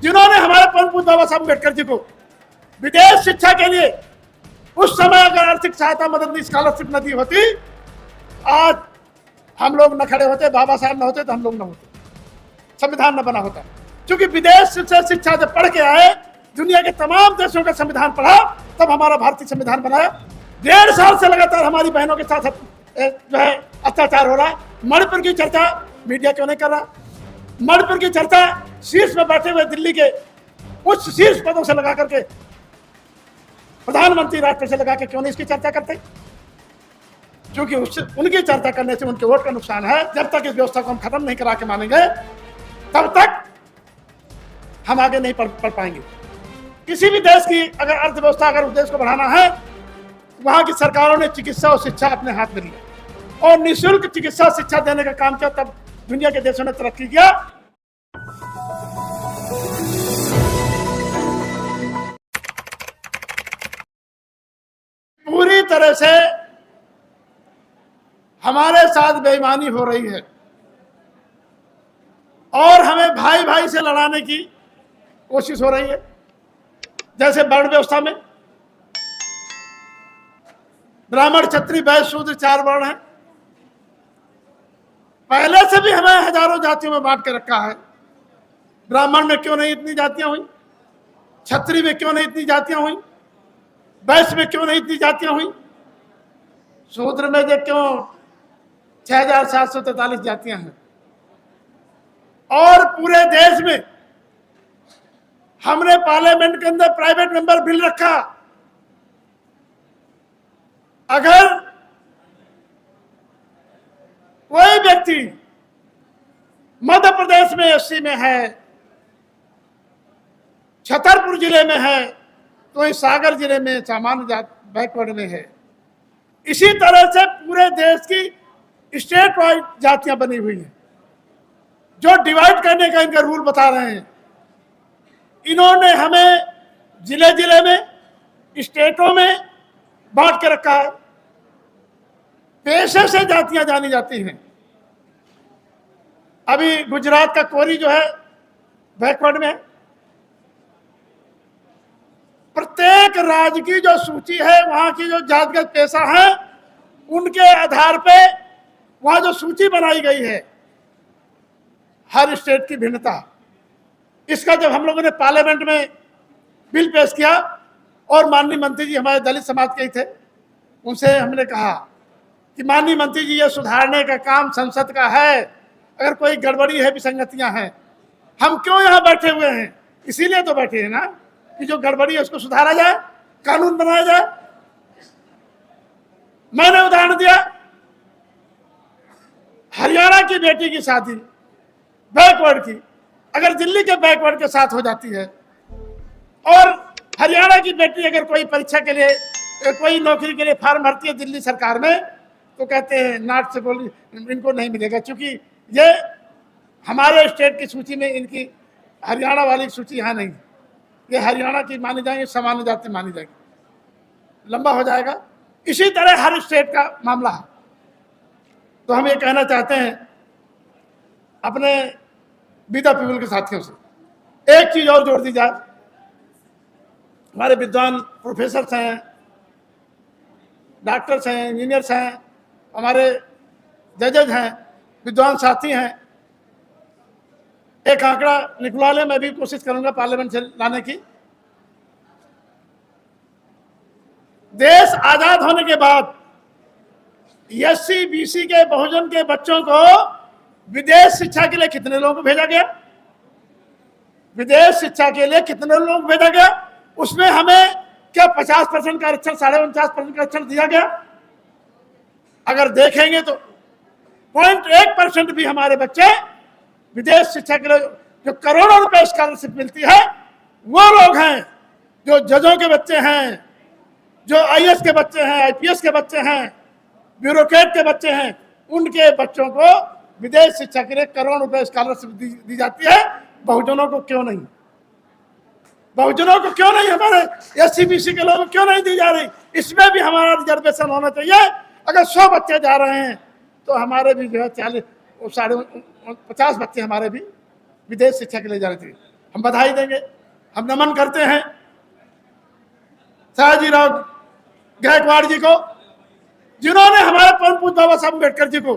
जिन्होंने हमारे परम पूज्य बाबा साहब अम्बेडकर जी को विदेश शिक्षा के लिए उस समय अगर आर्थिक सहायता मदद स्कॉलरशिप न दी होती, आज हम लोग न खड़े होते, बाबा साहब न होते तो हम लोग न होते, संविधान न बना होता। क्योंकि विदेश से शिक्षा जब पढ़ के आए, दुनिया के तमाम देशों का संविधान पढ़ा, तब हमारा भारतीय संविधान बनाया। 1.5 साल से लगातार हमारी बहनों के साथ जो है अत्याचार हो रहा है। मणिपुर की चर्चा मीडिया क्यों नहीं कर रहा? मणिपुर की चर्चा शीर्ष में बैठे हुए दिल्ली के उच्च शीर्ष पदों से लगा करके, प्रधानमंत्री राष्ट्र से लगा के क्यों नहीं इसकी चर्चा करते? क्योंकि उनकी चर्चा करने से उनके वोट का नुकसान है। जब तक इस व्यवस्था को हम खत्म नहीं करा के मानेंगे, तब तक हम आगे नहीं बढ़ पाएंगे। किसी भी देश की अगर अर्थव्यवस्था, अगर उस देश को बढ़ाना है, वहां की सरकारों ने चिकित्सा और शिक्षा अपने हाथ में लिया और निःशुल्क चिकित्सा शिक्षा देने का काम किया, तब दुनिया के देशों ने तरक्की किया। पूरी तरह से हमारे साथ बेईमानी हो रही है और हमें भाई भाई से लड़ाने की कोशिश हो रही है। जैसे वर्ण व्यवस्था में ब्राह्मण, क्षत्रिय, वैश्य, शूद्र 4 वर्ण हैं। पहले से भी हमें हजारों जातियों में बांट के रखा है। ब्राह्मण में क्यों नहीं इतनी जातियां हुई? क्षत्रिय में क्यों नहीं इतनी जातियां हुई? वैश्य में क्यों नहीं इतनी जातियां हुई? शूद्र में जो क्यों 6743 जातियां हैं? और पूरे देश में हमने पार्लियामेंट के अंदर प्राइवेट मेंबर बिल रखा। अगर कोई व्यक्ति मध्य प्रदेश में एससी में है, छतरपुर जिले में है, तो इस सागर जिले में सामान्य जात बैकवर्ड में है। इसी तरह से पूरे देश की स्टेट वाइड जातियां बनी हुई हैं, जो डिवाइड करने का इनका रूल बता रहे हैं। इन्होंने हमें जिले जिले में, स्टेटों में बांट के रखा है। पेशे से जातियां जानी जाती हैं। अभी गुजरात का कोरी जो है बैकवर्ड में है। प्रत्येक राज्य की जो सूची है, वहां की जो जातिगत पेशा है, उनके आधार पे वहां जो सूची बनाई गई है, हर स्टेट की भिन्नता। इसका जब हम लोगों ने पार्लियामेंट में बिल पेश किया और माननीय मंत्री जी हमारे दलित समाज के ही थे, उनसे हमने कहा कि माननीय मंत्री जी, ये सुधारने का काम संसद का है। अगर कोई गड़बड़ी है, विसंगतियां हैं, हम क्यों यहाँ बैठे हुए हैं? इसीलिए तो बैठे हैं ना कि जो गड़बड़ी है उसको सुधारा जाए, कानून बनाया जाए। मैंने उदाहरण दिया, हरियाणा की बेटी की शादी बैकवर्ड की अगर दिल्ली के बैकवर्ड के साथ हो जाती है, और हरियाणा की बेटी अगर कोई परीक्षा के लिए, कोई नौकरी के लिए फॉर्म भरती है दिल्ली सरकार में, तो कहते हैं नाट से बोली इनको नहीं मिलेगा, क्योंकि ये हमारे स्टेट की सूची में, इनकी हरियाणा वाली सूची यहाँ नहीं, ये हरियाणा की मानी जाएंगी, सामान्य जाति मानी जाएगी, लंबा हो जाएगा। इसी तरह हर स्टेट का मामला है। तो हम ये कहना चाहते हैं अपने विदा पीपल के साथियों से, एक चीज और जोड़ दी जाए। हमारे विद्वान प्रोफेसर्स हैं, डॉक्टर्स हैं, इंजीनियर्स हैं, हमारे जजेज हैं, विद्वान साथी हैं। एक आंकड़ा निकलवा ले, मैं भी कोशिश करूंगा पार्लियामेंट से लाने की। देश आजाद होने के बाद एससी बीसी के, बहुजन के बच्चों को विदेश शिक्षा के लिए कितने लोगों को भेजा गया? विदेश शिक्षा के लिए कितने लोगों को भेजा गया? उसमें हमें क्या 50% का आरक्षण, 49.5% का आरक्षण दिया गया? अगर देखेंगे तो 0.1% भी हमारे बच्चे विदेश शिक्षा के लिए, जो करोड़ों रुपए स्कॉलरशिप मिलती है, वो लोग हैं जो जजों के बच्चे हैं, जो आईएएस के बच्चे हैं, आईपीएस के बच्चे हैं, ब्यूरोक्रेट के बच्चे हैं। उनके बच्चों को विदेश शिक्षा के लिए करोड़ रुपए स्कॉलरशिप दी जाती है। बहुजनों को क्यों नहीं? बहुजनों को क्यों नहीं? हमारे एससी बीसी के लोगों को क्यों नहीं दी जा रही? इसमें भी हमारा रिजर्वेशन होना चाहिए। अगर 100 बच्चे जा रहे हैं तो हमारे भी जो है 50 बच्चे हमारे भी विदेश शिक्षा के लिए जाने चाहिए। हम बधाई देंगे, हम नमन करते हैं सयाजीराव गायकवाड़ जी को, जिन्होंने हमारे परम पूज्य बाबा साहब अम्बेडकर जी को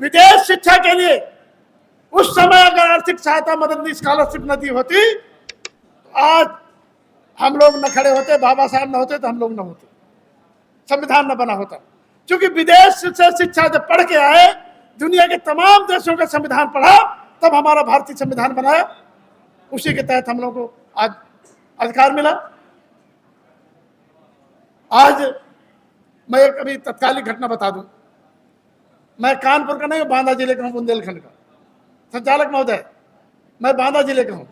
विदेश शिक्षा के लिए उस समय अगर आर्थिक सहायता मदद स्कॉलरशिप न दी होती तो आज हम लोग न खड़े होते, बाबा साहब न होते तो हम लोग न होते, संविधान न बना होता। क्योंकि विदेश से शिक्षा जब पढ़ के आए, दुनिया के तमाम देशों का संविधान पढ़ा, तब हमारा भारतीय संविधान बनाया, उसी के तहत हम लोग को आज अधिकार मिला। आज मैं एक अभी तत्कालिक घटना बता दूं, मैं कानपुर का नहीं हूं, बांदा जिले का हूं, बुंदेलखंड का। संचालक महोदय, मैं बांदा जिले का हूं,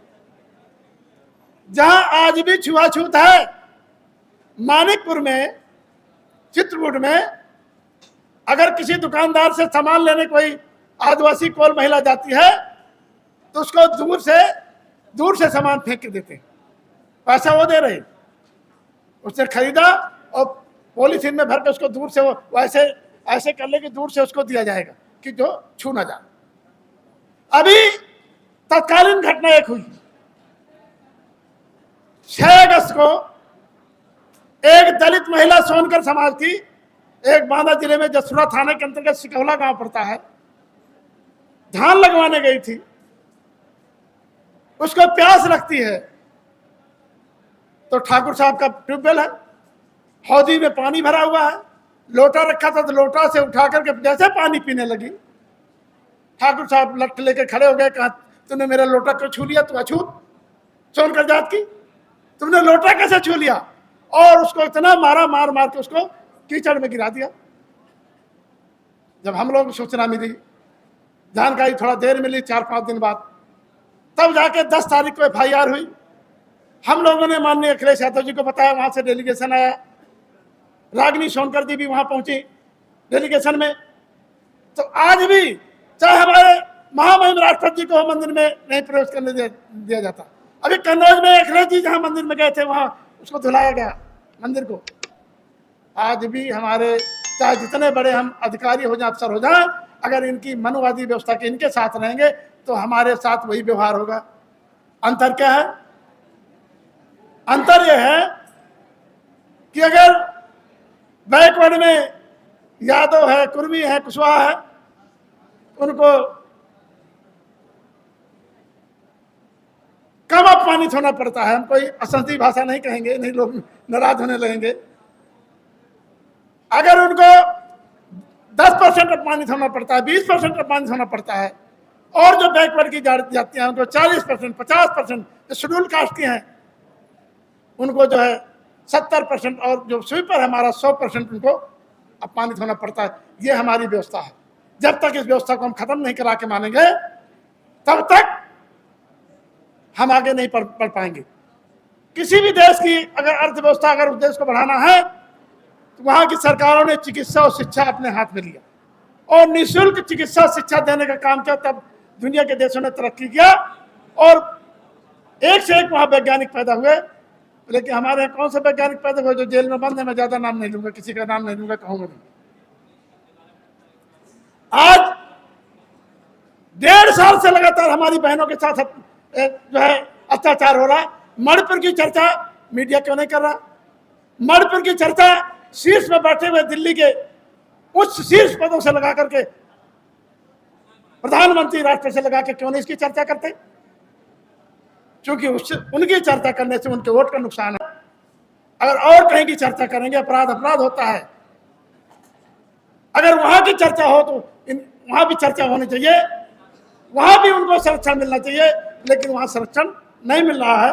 जहां आज भी छुआछूत है। मानिकपुर में, चित्रकूट में अगर किसी दुकानदार से सामान लेने कोई आदिवासी कोल महिला जाती है तो उसको दूर से सामान फेंक के देते हैं, पैसा वो दे रहे, उसने खरीदा और पॉलीथीन में भर के उसको दूर से वो ऐसे कर ले कि दूर से उसको दिया जाएगा कि जो छू ना जाए। अभी तत्कालीन घटना एक हुई, 6 अगस्त को एक दलित महिला सोनकर समाज की, एक बांदा जिले में जसुरा थाने के अंतर्गत सिकौला गांव पड़ता है, धान लगवाने गई थी। उसको प्यास लगती है तो ठाकुर साहब का ट्यूबवेल है, हौदी में पानी भरा हुआ है, लोटा रखा था तो लोटा से उठा करके जैसे पानी पीने लगी, ठाकुर साहब लट लेके खड़े हो गए, कहा तूने मेरा लोटा क्यों छू लिया, तू अछूत सोनकर जात की, तुमने लोटा कैसे छू लिया? और उसको इतना मार के उसको कीचड़ में गिरा दिया। जब हम लोग सूचना मिली, जानकारी थोड़ा देर मिली, 4-5 दिन बाद, तब जाके 10 तारीख को FIR हुई। हम लोगों ने माननीय अखिलेश यादव जी को बताया, वहां से डेलीगेशन आया, रागिनी सोनकर जी भी वहां पहुंची डेलीगेशन में। तो आज भी चाहे हमारे महामहिम राष्ट्रपति जी को मंदिर में नहीं प्रवेश करने दिया जाता। अभी कन्नौज में अखिलेश जी जहां मंदिर में गए थे, वहां उसको धुलाया गया मंदिर को। आज भी हमारे चाहे जितने बड़े हम अधिकारी हो जाए, अफसर हो जाए, अगर इनकी मनुवादी व्यवस्था के इनके साथ रहेंगे तो हमारे साथ वही व्यवहार होगा। अंतर क्या है? अंतर यह है कि अगर बैकवर्ड में यादव है, कुर्मी है, कुशवाहा है, उनको कम अपमानित होना पड़ता है। हम कोई असंती भाषा नहीं कहेंगे, नहीं लोग नाराज होने लगेंगे। अगर उनको 10% अपमानित होना पड़ता है, 20% अपमानित होना पड़ता है, और जो बैकवर्ड की जाती हैं उनको 40%, 50%, जो शेड्यूल कास्ट की हैं उनको जो है 70%, और जो स्वीपर है हमारा 100% उनको अपमानित होना पड़ता है। ये हमारी व्यवस्था है। जब तक इस व्यवस्था को हम खत्म नहीं करा के मानेंगे, तब तक हम आगे नहीं बढ़ पाएंगे। किसी भी देश की अगर अर्थव्यवस्था, अगर उस देश को बढ़ाना है तो वहां की सरकारों ने चिकित्सा और शिक्षा अपने हाथ में लिया और निःशुल्क चिकित्सा शिक्षा देने का काम किया। तब दुनिया के देशों ने तरक्की किया और एक से एक वहां वैज्ञानिक पैदा हुए। लेकिन हमारे यहाँ कौन से वैज्ञानिक पैदा हुए जो जेल में बंद है? मैं ज्यादा नाम नहीं लूंगा, किसी का नाम नहीं लूंगा, कहूंगा नहीं। आज 1.5 साल से लगातार हमारी बहनों के साथ जो है अत्याचार हो रहा है। मणिपुर की चर्चा मीडिया क्यों नहीं कर रहा? मणिपुर की चर्चा शीर्ष में बैठे हुए दिल्ली के उच्च शीर्ष पदों से लगा करके, प्रधानमंत्री राष्ट्र से लगा के क्यों नहीं इसकी चर्चा करते? क्योंकि उनकी चर्चा करने से उनके वोट का नुकसान है। अगर और कहीं की चर्चा करेंगे, अपराध होता है। अगर वहां की चर्चा हो तो वहां भी चर्चा होनी चाहिए, वहां भी उनको संरक्षण मिलना चाहिए, लेकिन वहां संरक्षण नहीं मिल रहा है।